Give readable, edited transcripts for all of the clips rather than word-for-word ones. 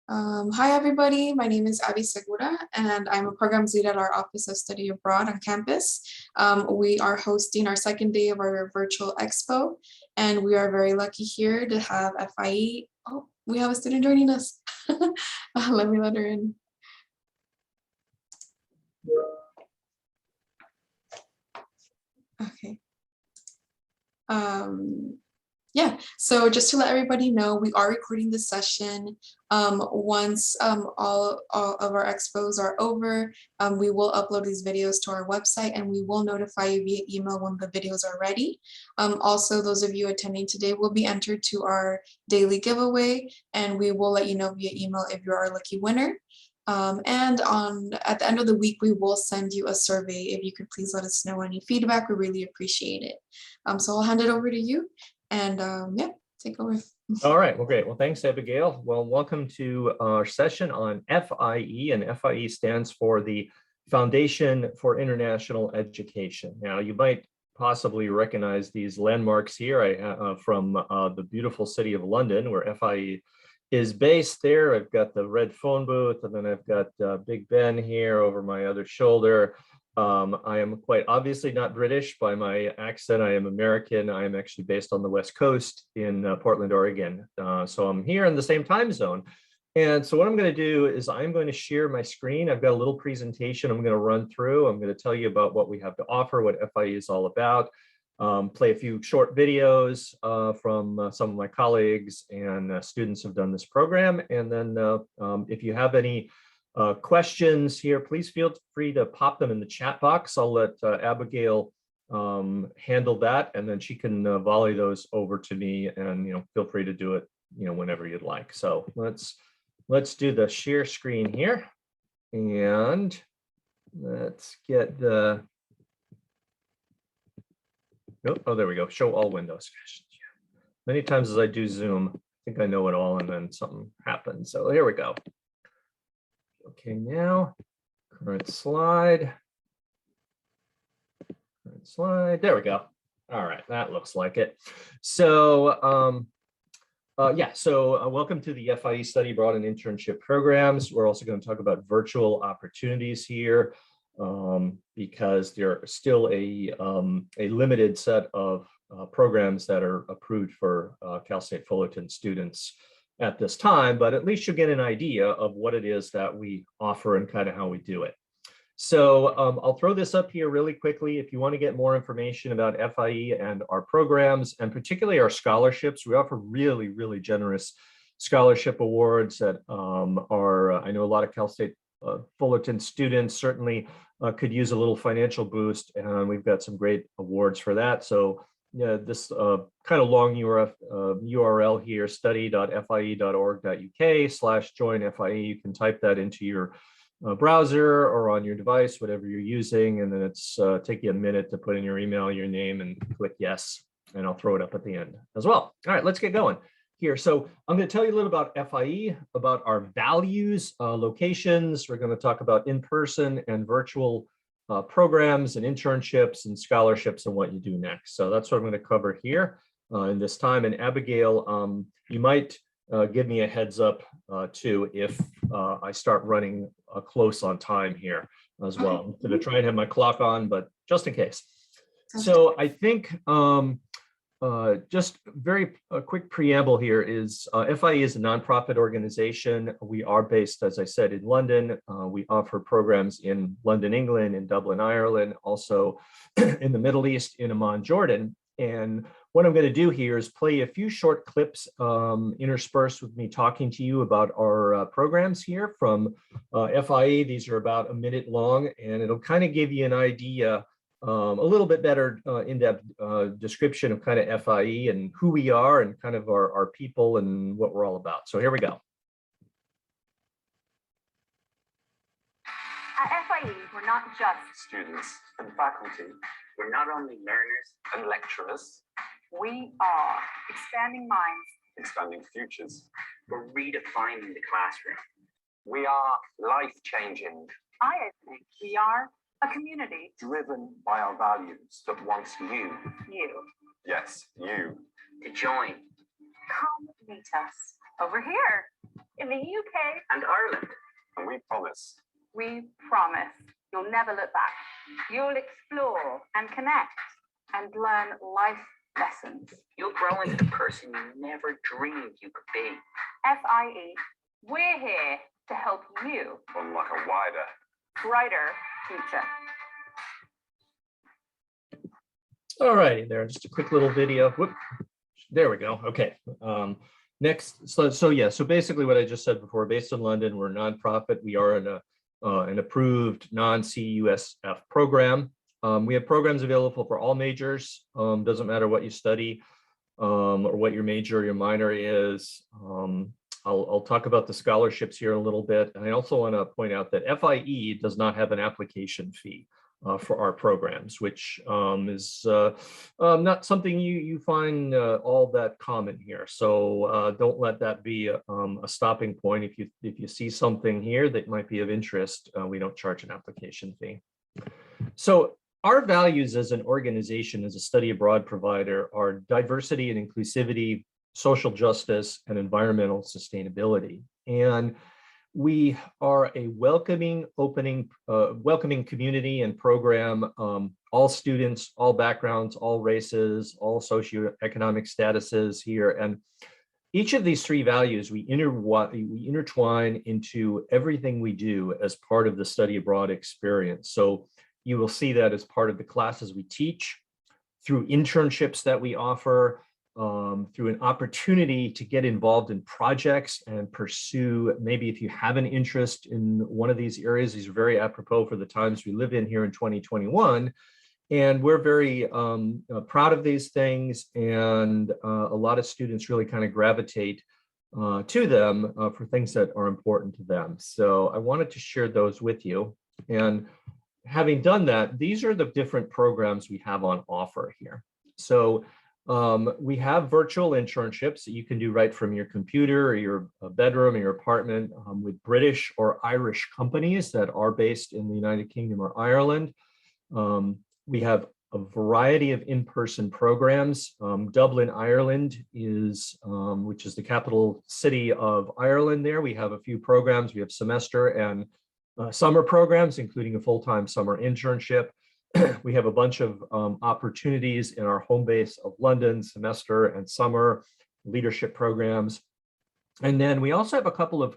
Hi, everybody. My name is Abby Segura, and I'm a programs lead at our Office of Study Abroad on campus. We are hosting our second day of our virtual expo, and we are very lucky here to have FIE. Oh, we have a student joining us. Let me let her in. Okay. Yeah, so just to let everybody know, we are recording this session. Once all of our expos are over, we will upload these videos to our website and we will notify you via email when the videos are ready. Also, those of you attending today will be entered to our daily giveaway, and we will let you know via email if you're our lucky winner. And at the end of the week, we will send you a survey. If you could please let us know any feedback, we really appreciate it. So I'll hand it over to you. And yeah, take over. All right, well, great. Well, thanks, Abigail. Well, welcome to our session on FIE, and FIE stands for the Foundation for International Education. Now, you might possibly recognize these landmarks here from the beautiful city of London, where FIE is based there. I've got the red phone booth, and then I've got Big Ben here over my other shoulder. I am quite obviously not British by my accent. I am American. I am actually based on the West Coast in Portland, Oregon. So I'm here in the same time zone. And so what I'm going to do is I'm going to share my screen. I've got a little presentation I'm going to run through. I'm going to tell you about what we have to offer, what FIE is all about, play a few short videos from some of my colleagues and students who've done this program. And then if you have any questions here, please feel free to pop them in the chat box. I'll let Abigail handle that, and then she can volley those over to me, and feel free to do it whenever you'd like. So let's do the share screen here, and let's get the oh, there we go, show all windows. Many times as I do Zoom, I think I know it all, and then something happens. So here we go. Okay, now, current slide. There we go. All right, that looks like it. So, welcome to the FIE Study Abroad and Internship Programs. We're also going to talk about virtual opportunities here because there are still a limited set of programs that are approved for Cal State Fullerton students at this time, but at least you'll get an idea of what it is that we offer and kind of how we do it. So I'll throw this up here really quickly. If you want to get more information about FIE and our programs, and particularly our scholarships, we offer really, really generous scholarship awards that I know a lot of Cal State Fullerton students certainly could use a little financial boost, and we've got some great awards for that. So yeah, this kind of long URL here, study.fie.org.uk/join-FIE. You can type that into your browser or on your device, whatever you're using, and then it's take you a minute to put in your email, your name, and click yes, and I'll throw it up at the end as well. All right, let's get going here. So I'm going to tell you a little about FIE, about our values, locations. We're going to talk about in-person and virtual programs and internships and scholarships and what you do next. So that's what I'm going to cover here in this time. And Abigail, you might give me a heads up too if I start running close on time here as well. I'm going to try and have my clock on, but just in case. So I think just very quick preamble here is FIE is a nonprofit organization. We are based, as I said, in London. We offer programs in London, England, in Dublin, Ireland, also in the Middle East, in Amman, Jordan. And what I'm going to do here is play a few short clips interspersed with me talking to you about our programs here from FIE. These are about a minute long, and it'll kind of give you an idea, a little bit better in-depth description of kind of FIE and who we are and kind of our people and what we're all about. So here we go. At FIE, we're not just students and faculty. We're not only learners and lecturers. We are expanding minds, expanding futures. We're redefining the classroom. We are life-changing. I think we are a community driven by our values that wants you, yes, you, to join. Come meet us over here. in the UK and Ireland. And we promise you'll never look back. You'll explore and connect and learn life lessons. You'll grow into the person you never dreamed you could be. FIE, we're here to help you unlock a wider, brighter future. All righty, there, just a quick little video. Whoop. There we go. Okay. Next, so basically what I just said before, based in London, we're a nonprofit. We are an approved non-CSUF program. We have programs available for all majors. Doesn't matter what you study or what your major or your minor is. I'll talk about the scholarships here in a little bit. And I also want to point out that FIE does not have an application fee for our programs, which is not something you find all that common here. So don't let that be a stopping point. If you see something here that might be of interest, we don't charge an application fee. So our values as an organization, as a study abroad provider, are diversity and inclusivity, social justice, and environmental sustainability. And we are a welcoming community and program, all students, all backgrounds, all races, all socioeconomic statuses here. And each of these three values we intertwine into everything we do as part of the study abroad experience. So you will see that as part of the classes we teach, through internships that we offer, through an opportunity to get involved in projects and pursue, maybe if you have an interest in one of these areas, these are very apropos for the times we live in here in 2021. And we're very proud of these things. And a lot of students really kind of gravitate to them for things that are important to them. So I wanted to share those with you. And having done that, these are the different programs we have on offer here. So we have virtual internships that you can do right from your computer or your bedroom or your apartment with British or Irish companies that are based in the United Kingdom or Ireland. We have a variety of in-person programs. Dublin, Ireland is, which is the capital city of Ireland there. We have a few programs. We have semester and summer programs, including a full-time summer internship. We have a bunch of opportunities in our home base of London, semester and summer leadership programs. And then we also have a couple of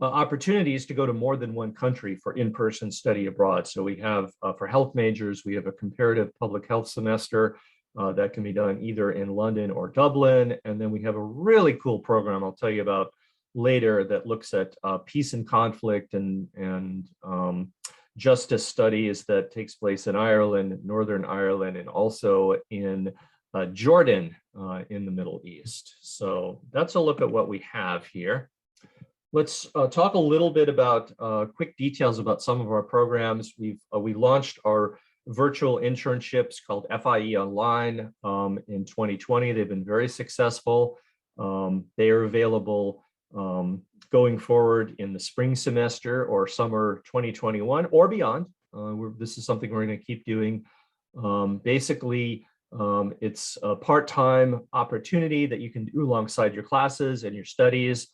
opportunities to go to more than one country for in-person study abroad. So we have, for health majors, we have a comparative public health semester that can be done either in London or Dublin. And then we have a really cool program I'll tell you about later that looks at peace and conflict and justice studies that takes place in Ireland, Northern Ireland, and also in Jordan in the Middle East. So that's a look at what we have here. Let's talk a little bit about quick details about some of our programs. We launched our virtual internships called FIE Online in 2020. They've been very successful. They are available going forward in the spring semester or summer 2021 or beyond. This is something we're going to keep doing. Basically, it's a part-time opportunity that you can do alongside your classes and your studies.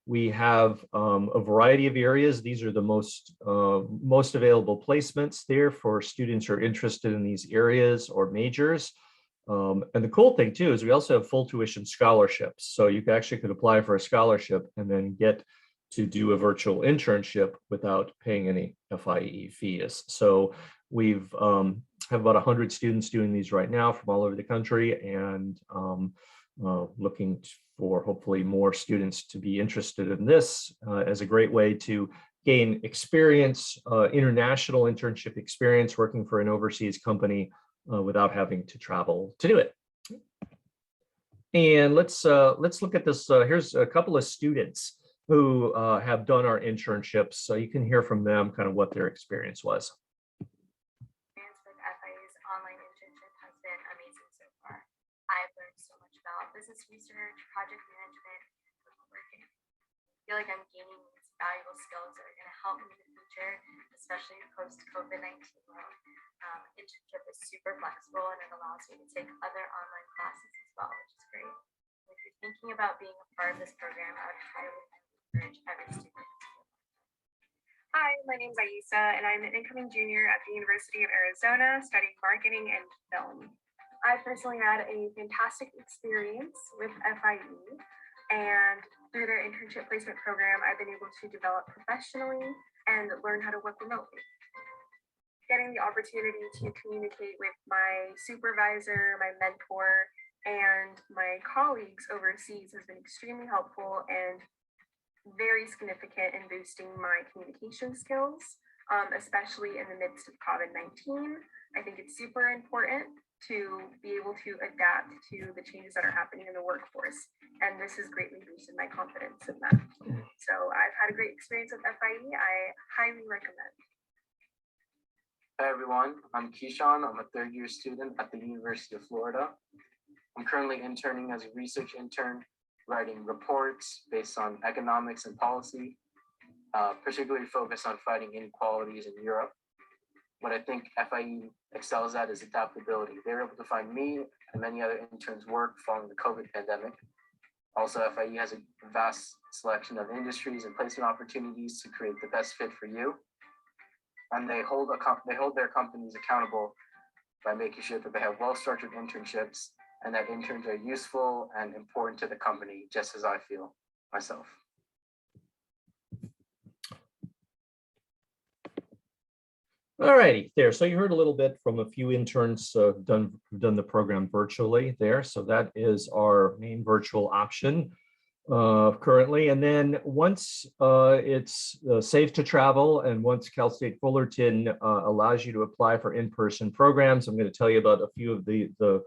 We have a variety of areas. These are the most available placements there for students who are interested in these areas or majors. And the cool thing too is we also have full tuition scholarships. So you actually could apply for a scholarship and then get to do a virtual internship without paying any FIE fees. So we've have about 100 students doing these right now from all over the country, and looking for hopefully more students to be interested in this as a great way to gain experience, international internship experience working for an overseas company without having to travel to do it. And let's look at this. Here's a couple of students who have done our internships, so you can hear from them kind of what their experience was. With FIE's online internship has been amazing so far. I've learned so much about business research, project management, and working. I feel like I'm gaining these valuable skills that are going to help me in the future, especially post-COVID-19 world. Internship is super flexible and it allows me to take other online classes as well, which is great. If you you're thinking about being a part of this program, I would highly encourage every student. Hi, my name is Aisa, and I'm an incoming junior at the University of Arizona studying marketing and film. I personally had a fantastic experience with FIE, and through their internship placement program, I've been able to develop professionally and learn how to work remotely. Getting the opportunity to communicate with my supervisor, my mentor, and my colleagues overseas has been extremely helpful and very significant in boosting my communication skills, especially in the midst of COVID-19. I think it's super important to be able to adapt to the changes that are happening in the workforce. And this has greatly boosted my confidence in that. So I've had a great experience with FIE. I highly recommend. Hi everyone, I'm Keyshawn. I'm a third-year student at the University of Florida. I'm currently interning as a research intern, writing reports based on economics and policy, particularly focused on fighting inequalities in Europe. What I think FIE excels at is adaptability. They were able to find me and many other interns work following the COVID pandemic. Also, FIE has a vast selection of industries and placement opportunities to create the best fit for you. And they hold their companies accountable by making sure that they have well-structured internships and that interns are useful and important to the company, just as I feel myself. All righty, there. So you heard a little bit from a few interns done the program virtually there. So that is our main virtual option currently. And then once it's safe to travel, and once Cal State Fullerton allows you to apply for in-person programs, I'm going to tell you about a few of the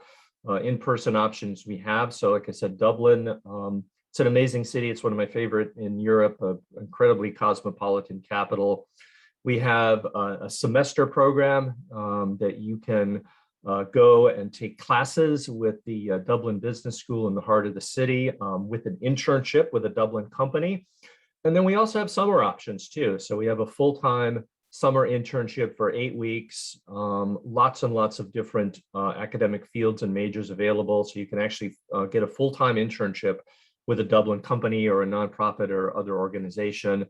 in-person options we have. So like I said, Dublin, it's an amazing city. It's one of my favorite in Europe, an incredibly cosmopolitan capital. We have a semester program that you can go and take classes with the Dublin Business School in the heart of the city with an internship with a Dublin company. And then we also have summer options too. So we have a full-time summer internship for 8 weeks, lots and lots of different academic fields and majors available. So you can actually get a full-time internship with a Dublin company or a nonprofit or other organization.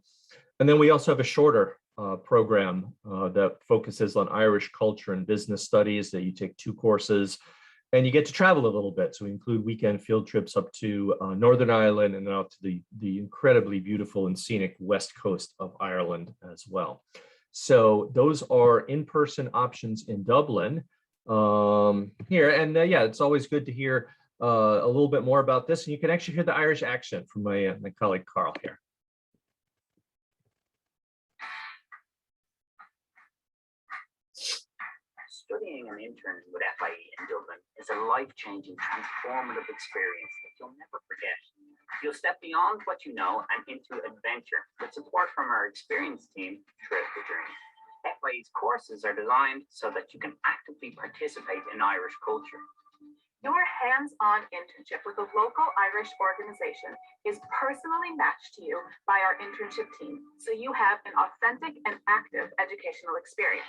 And then we also have a shorter program that focuses on Irish culture and business studies, that you take 2 courses and you get to travel a little bit. So we include weekend field trips up to Northern Ireland and out to the incredibly beautiful and scenic west coast of Ireland as well. So those are in-person options in Dublin here. And yeah, it's always good to hear a little bit more about this. And you can actually hear the Irish accent from my colleague Carl here. Studying and interning with FIE in Dublin is a life-changing, transformative experience that you'll never forget. You'll step beyond what you know and into adventure with support from our experienced team throughout the journey. FIE's courses are designed so that you can actively participate in Irish culture. Your hands-on internship with a local Irish organization is personally matched to you by our internship team, so you have an authentic and active educational experience.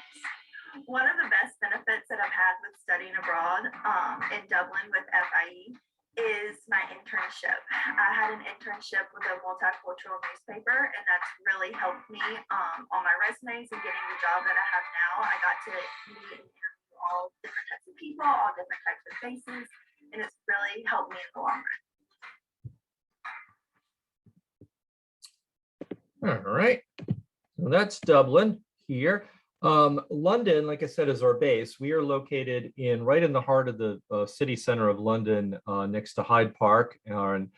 One of the best benefits that I've had with studying abroad in Dublin with FIE is my internship. I had an internship with a multicultural newspaper, and that's really helped me on my resumes and getting the job that I have now. I got to meet and interview all different types of people, all different types of faces, and it's really helped me in the long run. All right, so that's Dublin here. London, like I said, is our base. We are located right in the heart of the city center of London, next to Hyde Park and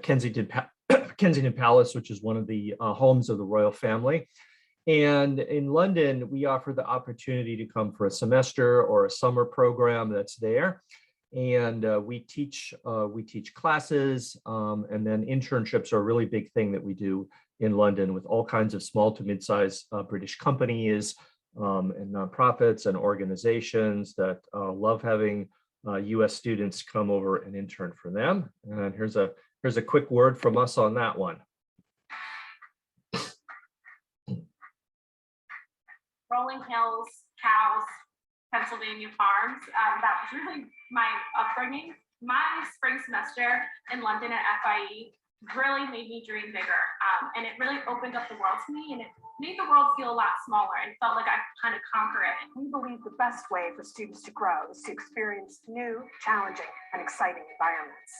Kensington Palace, which is one of the homes of the royal family. And in London, we offer the opportunity to come for a semester or a summer program that's there. And we teach classes, and then internships are a really big thing that we do in London with all kinds of small to mid-sized British companies and nonprofits and organizations that love having US students come over and intern for them. And here's a quick word from us on that one. Rolling hills, cows, Pennsylvania farms. That was really my upbringing. my spring semester in London at FIE really made me dream bigger. And it really opened up the world to me, and it made the world feel a lot smaller and felt like I could kind of conquer it. We believe the best way for students to grow is to experience new, challenging, and exciting environments.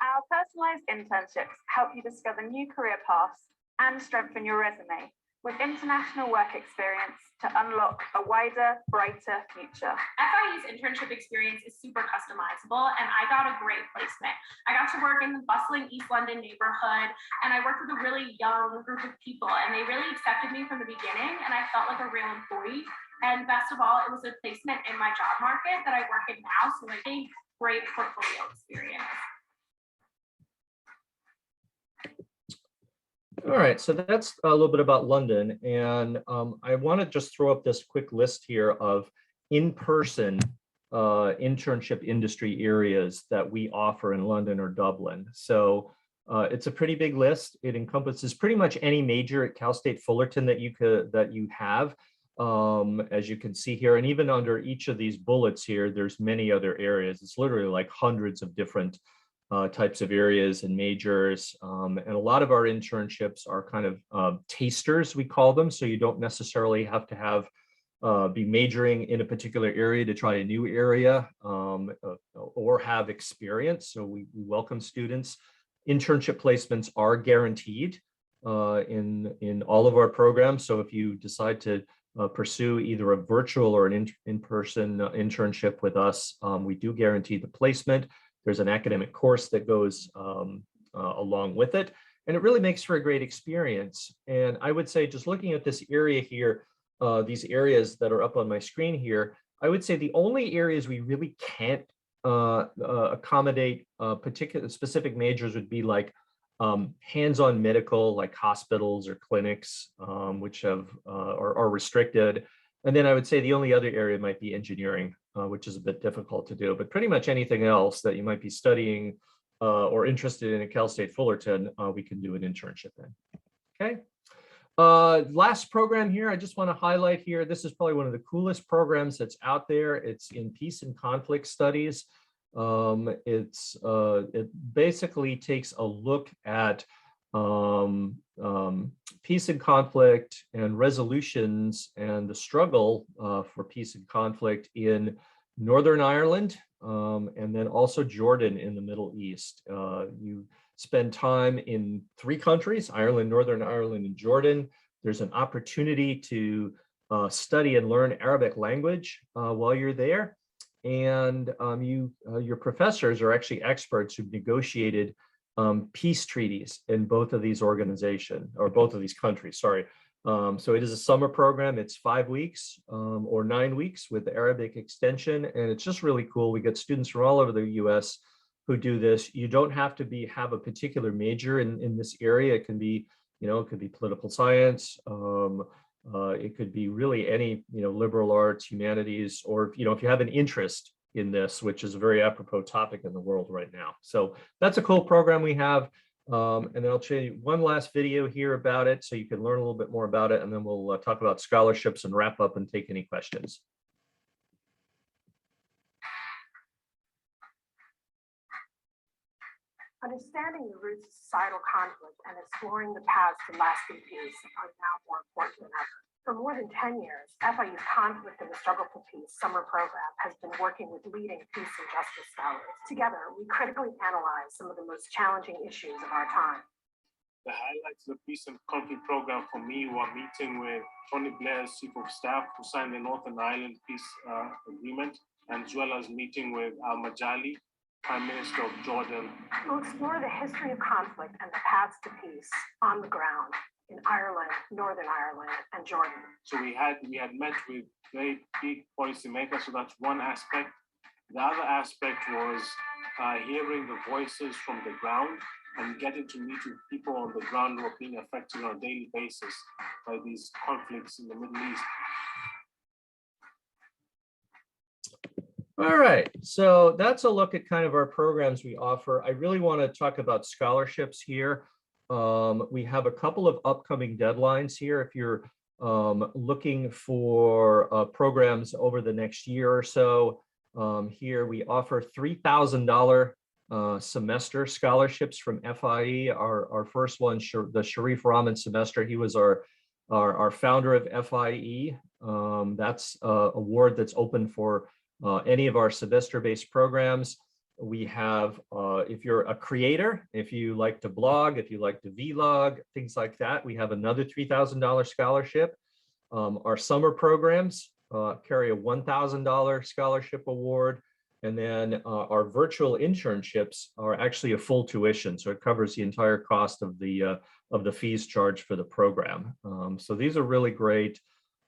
Our personalized internships help you discover new career paths and strengthen your resume with international work experience to unlock a wider, brighter future. FIE's internship experience is super customizable, and I got a great placement. I got to work in the bustling East London neighborhood, and I worked with a really young group of people, and they really accepted me from the beginning, and I felt like a real employee. And best of all, it was a placement in my job market that I work in now, so I gained great portfolio experience. All right, so that's a little bit about London, and I want to just throw up this quick list here of in-person internship industry areas that we offer in London or Dublin. So it's a pretty big list. It encompasses pretty much any major at Cal State Fullerton that you have, as you can see here, and even under each of these bullets here, there's many other areas. It's literally like hundreds of different types of areas and majors, and a lot of our internships are kind of tasters, we call them, so you don't necessarily have to have be majoring in a particular area to try a new area or have experience. So we welcome students. Internship placements are guaranteed in all of our programs. So if you decide to pursue either a virtual or an in-person internship with us, we do guarantee the placement. There's an academic course that goes along with it, and it really makes for a great experience. And I would say, just looking at this area here, these areas that are up on my screen here, I would say the only areas we really can't accommodate particular specific majors would be like hands-on medical, like hospitals or clinics, which are restricted. And then I would say the only other area might be engineering, which is a bit difficult to do, but pretty much anything else that you might be studying or interested in at Cal State Fullerton, we can do an internship in. Okay. Last program here, I just want to highlight here, this is probably one of the coolest programs that's out there. It's in peace and conflict studies. It basically takes a look at peace and conflict and resolutions and the struggle for peace and conflict in Northern Ireland, and then also Jordan in the Middle East. You spend time in 3 countries, Ireland, Northern Ireland, and Jordan. There's an opportunity to study and learn Arabic language while you're there. And your professors are actually experts who've negotiated peace treaties in both of these organizations, or both of these countries, sorry. So it is a summer program. It's 5 weeks or 9 weeks with the Arabic extension, and it's just really cool. We get students from all over the US who do this. You don't have to have a particular major in this area. It can be, it could be political science. It could be really any, liberal arts, humanities, or, if you have an interest in this, which is a very apropos topic in the world right now. So that's a cool program we have. And then I'll show you one last video here about it so you can learn a little bit more about it, and then we'll talk about scholarships and wrap up and take any questions. Understanding the roots of societal conflict and exploring the paths to lasting peace are now more important than ever. For more than 10 years, FIU's Conflict and the Struggle for Peace summer program has been working with leading peace and justice scholars. Together, we critically analyze some of the most challenging issues of our time. The highlights of the Peace and Conflict program for me were meeting with Tony Blair's Chief of Staff, who signed the Northern Ireland Peace Agreement, as well as meeting with Al-Majali, Prime Minister of Jordan. We'll explore the history of conflict and the paths to peace on the ground in Ireland, Northern Ireland, and Jordan. So we had met with very big policymakers, so that's one aspect. The other aspect was hearing the voices from the ground and getting to meet with people on the ground who are being affected on a daily basis by these conflicts in the Middle East. All right, so that's a look at kind of our programs we offer. I really want to talk about scholarships here. We have a couple of upcoming deadlines here. If you're looking for programs over the next year or so, here we offer $3,000 semester scholarships from FIE. Our first one, the Sharif Rahman semester, he was our founder of FIE. That's an award that's open for any of our semester-based programs. We have, if you're a creator, if you like to blog, if you like to vlog, things like that, we have another $3,000 scholarship. Our summer programs carry a $1,000 scholarship award. And then our virtual internships are actually a full tuition. So it covers the entire cost of the fees charged for the program. So these are really great.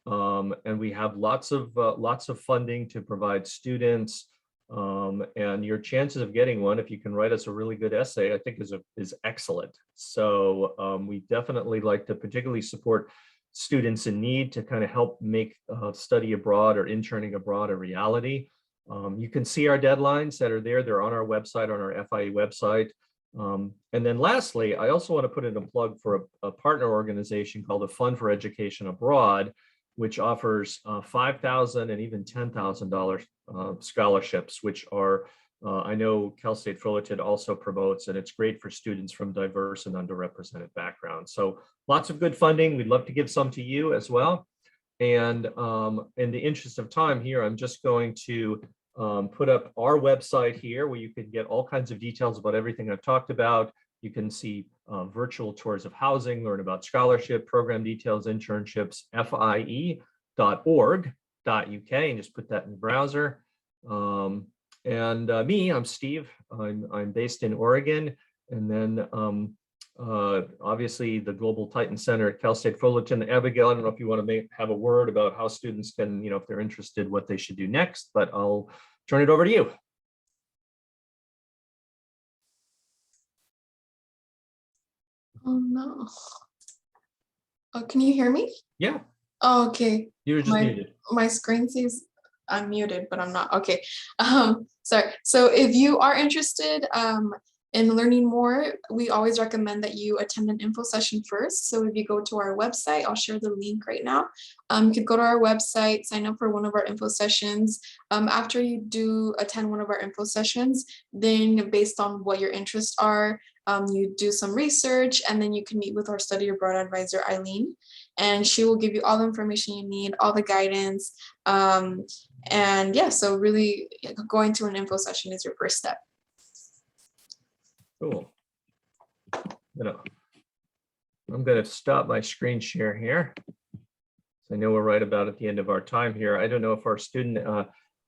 And we have lots of funding to provide students. And your chances of getting one, if you can write us a really good essay, I think is excellent. So we definitely like to particularly support students in need to kind of help make study abroad or interning abroad a reality. You can see our deadlines that are there. They're on our website, on our FIE website. And then lastly, I also want to put in a plug for a partner organization called the Fund for Education Abroad, which offers $5,000 and even $10,000 scholarships, which are, I know Cal State Fullerton also promotes, and it's great for students from diverse and underrepresented backgrounds. So lots of good funding. We'd love to give some to you as well. And in the interest of time here, I'm just going to put up our website here where you can get all kinds of details about everything I've talked about. You can see virtual tours of housing, learn about scholarship, program details, internships, fie.org.uk, and just put that in the browser. Me, I'm Steve. I'm based in Oregon. And then obviously the Global Titan Center at Cal State Fullerton. Abigail, I don't know if you want to have a word about how students can, if they're interested, what they should do next, but I'll turn it over to you. Oh no. Oh, can you hear me? Yeah. Oh, okay. You're just muted. My screen says I'm muted, but I'm not. Okay. Sorry. So if you are interested in learning more, we always recommend that you attend an info session first. So if you go to our website, I'll share the link right now. You could go to our website, sign up for one of our info sessions. After you do attend one of our info sessions, then based on what your interests are, you do some research, and then you can meet with our study abroad advisor, Eileen, and she will give you all the information you need, all the guidance. And yeah, so really going to an info session is your first step. Cool. I'm going to stop my screen share here. I know we're right about at the end of our time here. I don't know if our student,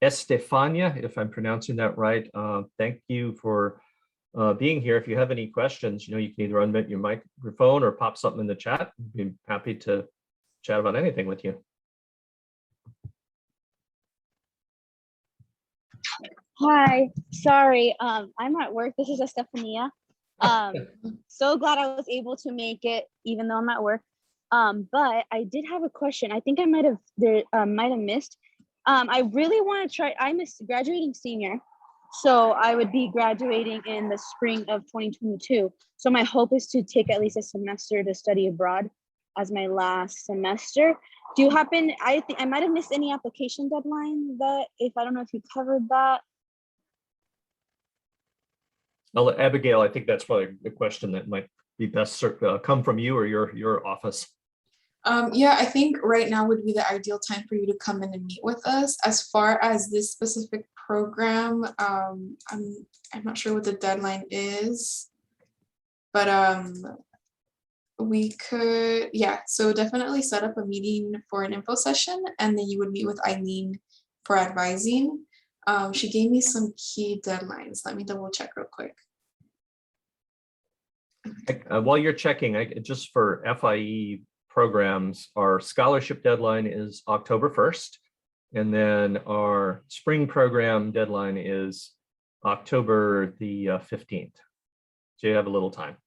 Estefania, if I'm pronouncing that right, thank you for being here. If you have any questions, you can either unmute your microphone or pop something in the chat. I'd be happy to chat about anything with you. Hi, sorry, I'm at work. This is Estefania. So glad I was able to make it, even though I'm at work. But I did have a question. I think I might have missed. I really want to try. I'm a graduating senior, so I would be graduating in the spring of 2022. So my hope is to take at least a semester to study abroad as my last semester. Do you happen? I think I might have missed any application deadline. I don't know if you covered that. Abigail, I think that's probably a question that might be best come from you or your office. Yeah, I think right now would be the ideal time for you to come in and meet with us. As far as this specific program, I'm not sure what the deadline is, but we could, yeah, so definitely set up a meeting for an info session, and then you would meet with Eileen for advising. She gave me some key deadlines. Let me double check real quick. While you're checking, just for FIE programs, our scholarship deadline is October 1st, and then our spring program deadline is October the 15th. So you have a little time.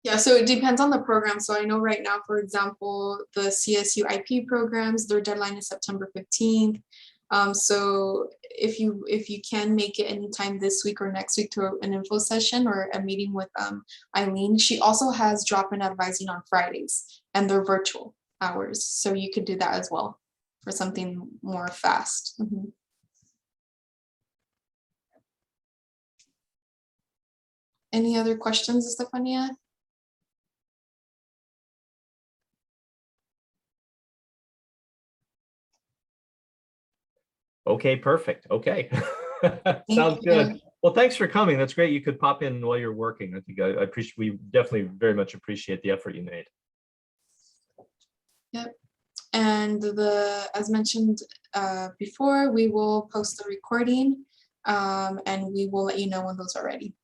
Yeah, so it depends on the program. So I know right now, for example, the CSU IP programs, their deadline is September 15th. So if you can make it anytime this week or next week to an info session or a meeting with Eileen, she also has drop-in advising on Fridays, and they're virtual hours. So you could do that as well. for something more fast. Any other questions, Estefania? Okay, perfect. Okay. Sounds you. good. Well, thanks for coming. That's great. You could pop in while you're working. I think I appreciate, we definitely very much appreciate the effort you made. Yep. And as mentioned before, we will post the recording and we will let you know when those are ready.